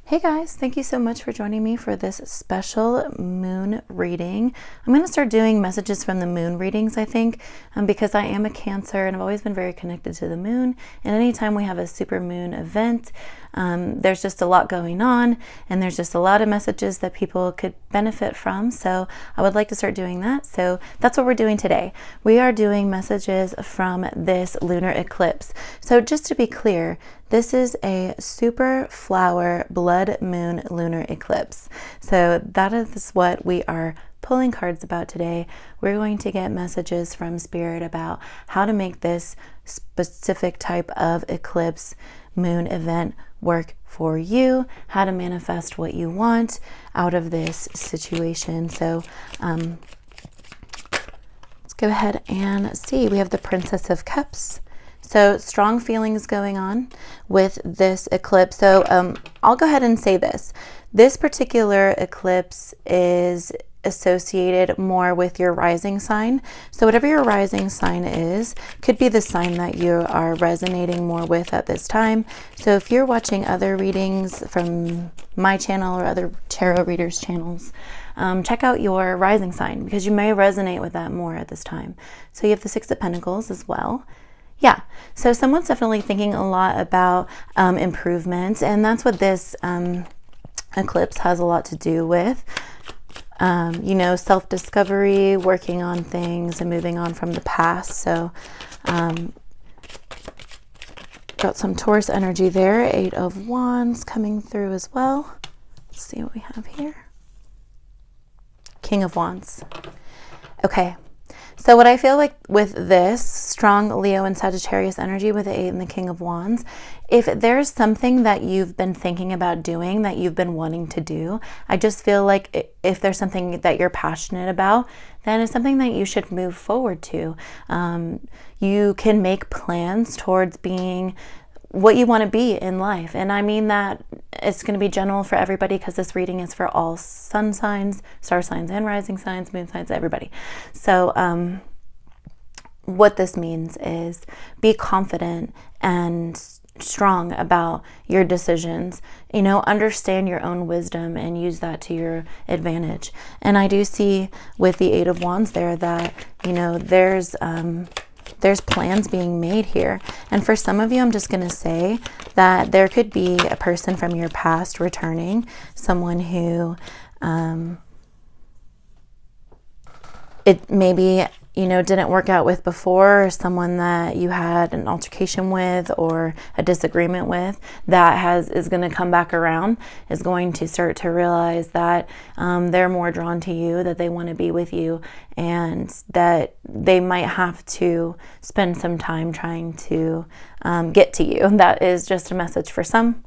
Hey guys, thank you so much for joining me for this special moon reading. I'm going to start doing messages from the moon readings, I think, because I am a Cancer and I've always been very connected to the moon. And anytime we have a super moon event, there's just a lot going on and there's just a lot of messages that people could benefit from. So I would like to start doing that. So that's what we're doing today. We are doing messages from this lunar eclipse. So just to be clear, this is a super flower blood moon lunar eclipse. So that is what we are pulling cards about today. We're going to get messages from Spirit about how to make this specific type of eclipse moon event work for you, how to manifest what you want out of this situation. So let's go ahead and see. We have the Princess of Cups. So strong feelings going on with this eclipse. So I'll go ahead and say this. This particular eclipse is associated more with your rising sign. So whatever your rising sign is, could be the sign that you are resonating more with at this time. So if you're watching other readings from my channel or other tarot readers' channels, check out your rising sign because you may resonate with that more at this time. So you have the Six of Pentacles as well. Yeah, so someone's definitely thinking a lot about improvement, and that's what this eclipse has a lot to do with. You know, self-discovery, working on things and moving on from the past. So got some Taurus energy there. Eight of Wands coming through as well. Let's see what we have here. King of Wands. Okay. So what I feel like with this strong Leo and Sagittarius energy with the 8 and the King of Wands, if there's something that you've been thinking about doing, that you've been wanting to do, I just feel like if there's something that you're passionate about, then it's something that you should move forward to. You can make plans towards being what you want to be in life. And I mean that it's going to be general for everybody because this reading is for all sun signs, star signs, and rising signs, moon signs, everybody. So what this means is be confident and strong about your decisions. You know, understand your own wisdom and use that to your advantage. And I do see with the 8 of Wands there that, you know, there's plans being made here. And for some of you, I'm just going to say that there could be a person from your past returning, someone who it maybe, you know, didn't work out with before, or someone that you had an altercation with or a disagreement with that is going to come back around, is going to start to realize that they're more drawn to you, that they want to be with you, and that they might have to spend some time trying to get to you. That is just a message for some.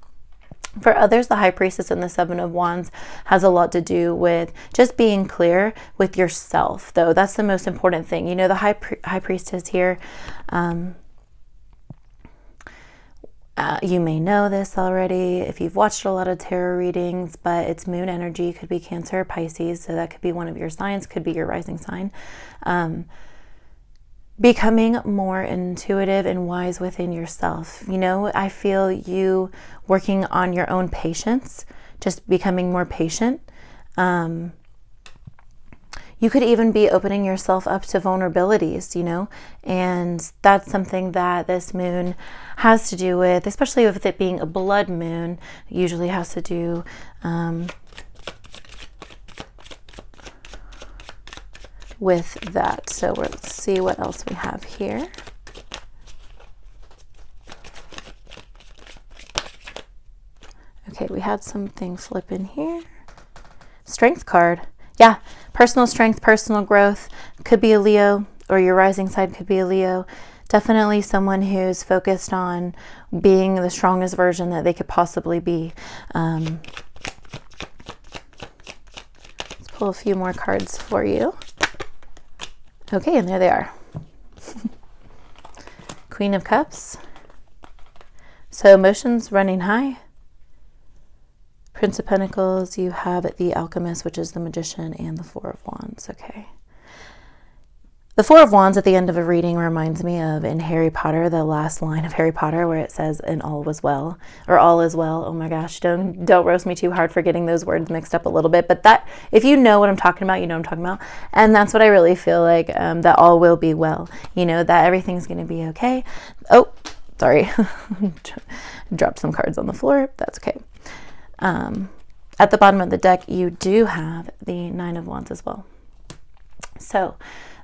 For others, the High Priestess and the 7 of Wands has a lot to do with just being clear with yourself, though. That's the most important thing. You know, the High Priestess here, you may know this already if you've watched a lot of tarot readings, but it's moon energy. It could be Cancer or Pisces, so that could be one of your signs, could be your rising sign. Becoming more intuitive and wise within yourself. You know, I feel you working on your own patience, just becoming more patient. You could even be opening yourself up to vulnerabilities, you know, and that's something that this moon has to do with, especially with it being a blood moon, usually has to do with that. So let's see what else we have here. Okay, we had something flip in here. Strength card. Yeah, personal strength, personal growth. Could be a Leo, or your rising side could be a Leo. Definitely someone who's focused on being the strongest version that they could possibly be. Let's pull a few more cards for you. Okay, and there they are. Queen of Cups. So emotions running high. Prince of Pentacles, you have the Alchemist, which is the Magician, and the 4 of Wands. Okay. The Four of Wands at the end of a reading reminds me of in Harry Potter, the last line of Harry Potter where it says, "And all was well," or "all is well." Oh my gosh, don't roast me too hard for getting those words mixed up a little bit. But that, if you know what I'm talking about, you know what I'm talking about. And that's what I really feel like, that all will be well. You know, that everything's going to be okay. Oh, sorry. Dropped some cards on the floor. That's okay. At the bottom of the deck, you do have the Nine of Wands as well. So,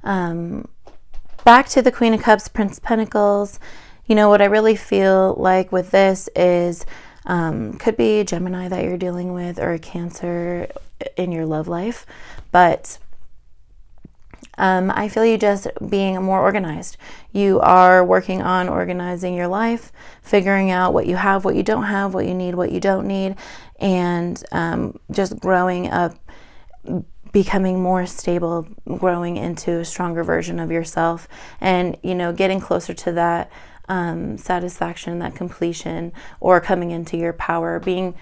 back to the Queen of Cups, Prince of Pentacles. You know, what I really feel like with this is, could be Gemini that you're dealing with, or a Cancer in your love life. But I feel you just being more organized. You are working on organizing your life, figuring out what you have, what you don't have, what you need, what you don't need, and just growing up, becoming more stable, growing into a stronger version of yourself, and, you know, getting closer to that satisfaction, that completion, or coming into your power, being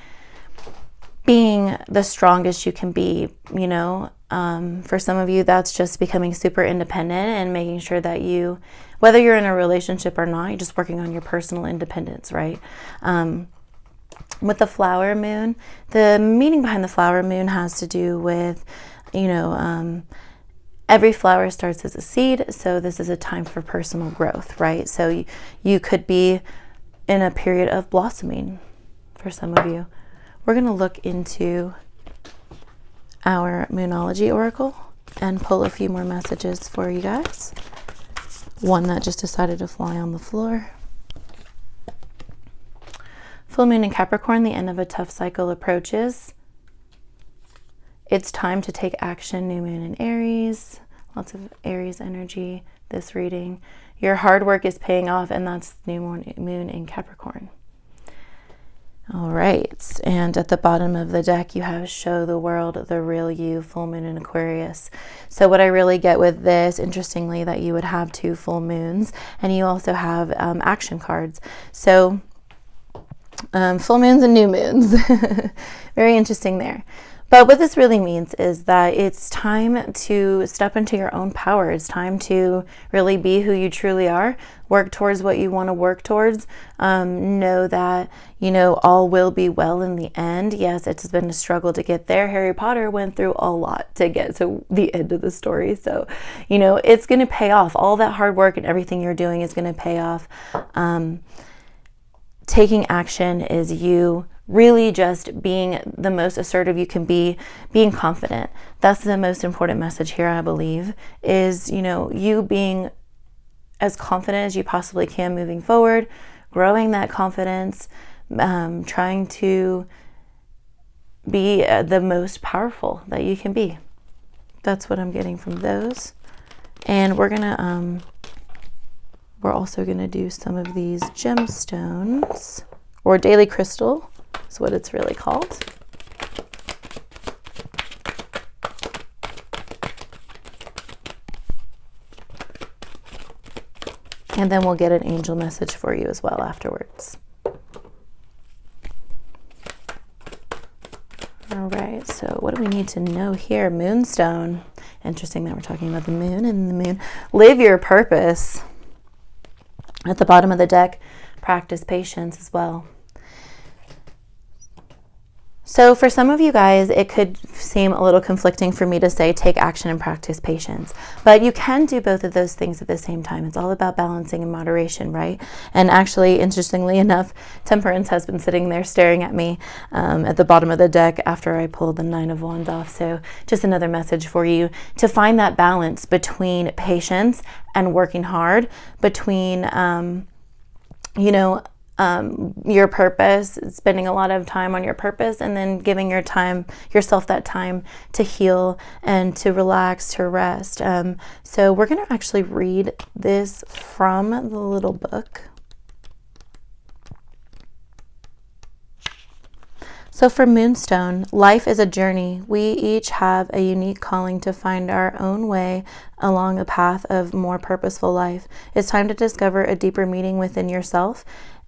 the strongest you can be, you know. For some of you, that's just becoming super independent and making sure that you, whether you're in a relationship or not, you're just working on your personal independence, right? With the flower moon, the meaning behind the flower moon has to do with, you know, every flower starts as a seed, so this is a time for personal growth, right? So you could be in a period of blossoming for some of you. We're going to look into our Moonology Oracle and pull a few more messages for you guys. One that just decided to fly on the floor. Full moon in Capricorn, the end of a tough cycle approaches. It's time to take action. New moon in Aries. Lots of Aries energy this reading. Your hard work is paying off, and that's new moon in Capricorn. All right, and at the bottom of the deck, you have Show the World the Real You, full moon in Aquarius. So what I really get with this, interestingly, that you would have 2 full moons, and you also have action cards. So full moons and new moons. Very interesting there. But what this really means is that it's time to step into your own power. It's time to really be who you truly are. Work towards what you want to work towards. Know that, you know, all will be well in the end. Yes, it's been a struggle to get there. Harry Potter went through a lot to get to the end of the story. So, you know, it's going to pay off. All that hard work and everything you're doing is going to pay off. Taking action is you really just being the most assertive you can be, being confident. That's the most important message here, I believe, is, you know, you being as confident as you possibly can moving forward, growing that confidence, trying to be the most powerful that you can be. That's what I'm getting from those. And we're also gonna do some of these gemstones, or daily crystal is what it's really called. And then we'll get an angel message for you as well afterwards. All right, so what do we need to know here? Moonstone. Interesting that we're talking about the moon and the moon. Live your purpose. At the bottom of the deck, practice patience as well. So for some of you guys, it could seem a little conflicting for me to say take action and practice patience. But you can do both of those things at the same time. It's all about balancing and moderation, right? And actually, interestingly enough, Temperance has been sitting there staring at me at the bottom of the deck after I pulled the Nine of Wands off. So just another message for you to find that balance between patience and working hard, between, your purpose, spending a lot of time on your purpose, and then giving yourself that time to heal and to relax, to rest. So we're going to actually read this from the little book. So for Moonstone, life is a journey. We each have a unique calling to find our own way along a path of more purposeful life. It's time to discover a deeper meaning within yourself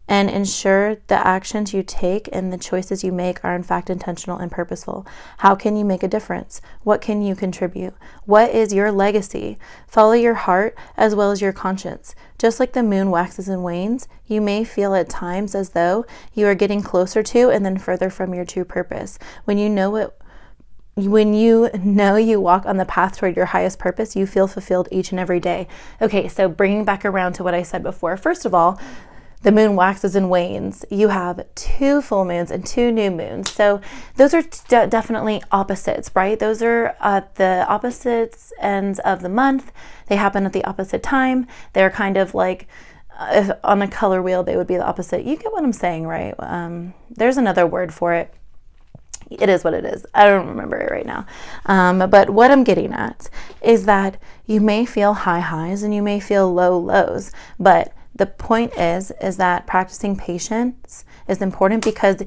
and ensure the actions you take and the choices you make are in fact intentional and purposeful. How can you make a difference? What can you contribute? What is your legacy? Follow your heart as well as your conscience. Just like the moon waxes and wanes, you may feel at times as though you are getting closer to and then further from your true purpose. When you know you walk on the path toward your highest purpose, you feel fulfilled each and every day. Okay, so bringing back around to what I said before. First of all, the moon waxes and wanes. You have 2 full moons and 2 new moons. So those are definitely opposites, right? Those are the opposites ends of the month. They happen at the opposite time. They're kind of like, if on a color wheel, they would be the opposite. You get what I'm saying, right? There's another word for it. It is what it is. I don't remember it right now. But what I'm getting at is that you may feel high highs and you may feel low lows, but the point is that practicing patience is important because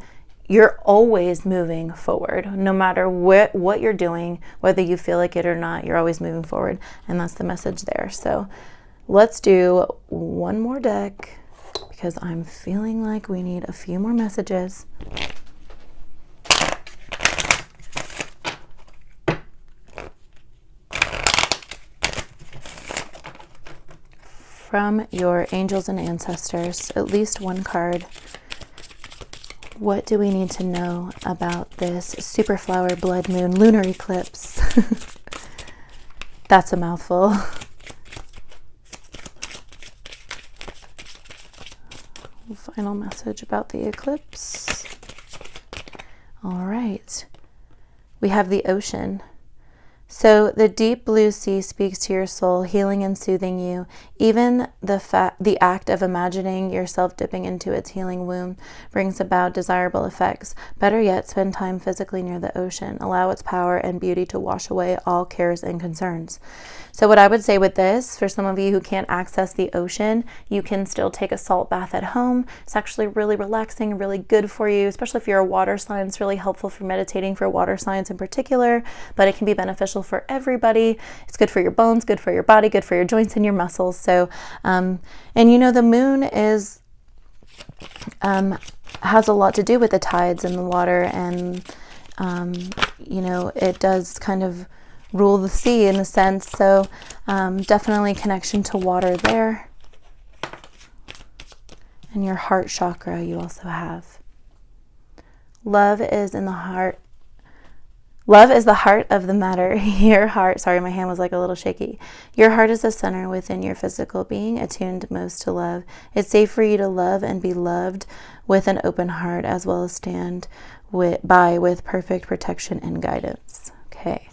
you're always moving forward. No matter what you're doing, whether you feel like it or not, you're always moving forward. And that's the message there. So let's do one more deck because I'm feeling like we need a few more messages. From your angels and ancestors, at least one card. What do we need to know about this super flower blood moon lunar eclipse? That's a mouthful. Final message about the eclipse. All right. We have the ocean. So the deep blue sea speaks to your soul, healing and soothing you. Even the act of imagining yourself dipping into its healing womb brings about desirable effects. Better yet, spend time physically near the ocean. Allow its power and beauty to wash away all cares and concerns. So what I would say with this, for some of you who can't access the ocean, you can still take a salt bath at home. It's actually really relaxing, really good for you, especially if you're a water sign. It's really helpful for meditating for water signs in particular, but it can be beneficial for everybody. It's good for your bones, good for your body, good for your joints and your muscles. So, and you know, the moon is, has a lot to do with the tides and the water, and, you know, it does kind of rule the sea in a sense. So definitely connection to water there. And your heart chakra you also have. Love is in the heart. Love is the heart of the matter. Your heart, sorry, my hand was like a little shaky. Your heart is the center within your physical being, attuned most to love. It's safe for you to love and be loved with an open heart, as well as stand with perfect protection and guidance. Okay.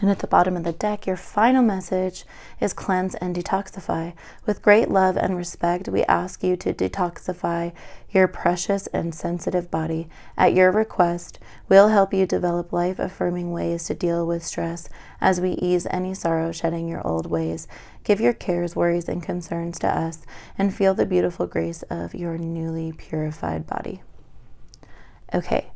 And at the bottom of the deck, your final message is cleanse and detoxify. With great love and respect, we ask you to detoxify your precious and sensitive body. At your request, we'll help you develop life-affirming ways to deal with stress as we ease any sorrow, shedding your old ways. Give your cares, worries, and concerns to us and feel the beautiful grace of your newly purified body. Okay.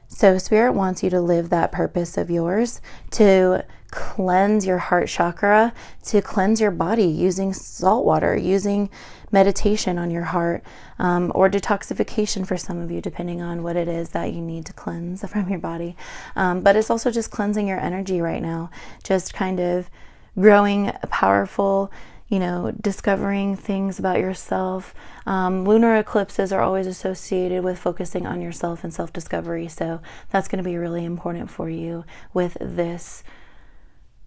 So Spirit wants you to live that purpose of yours, to cleanse your heart chakra, to cleanse your body using salt water, using meditation on your heart, or detoxification for some of you, depending on what it is that you need to cleanse from your body. But it's also just cleansing your energy right now, just kind of growing powerful, you know, discovering things about yourself. Lunar eclipses are always associated with focusing on yourself and self-discovery. So that's going to be really important for you with this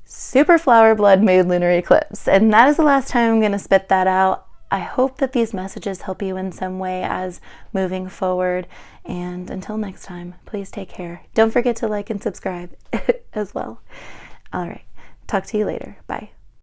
super flower blood moon lunar eclipse. And that is the last time I'm going to spit that out. I hope that these messages help you in some way as moving forward. And until next time, please take care. Don't forget to like and subscribe as well. All right. Talk to you later. Bye.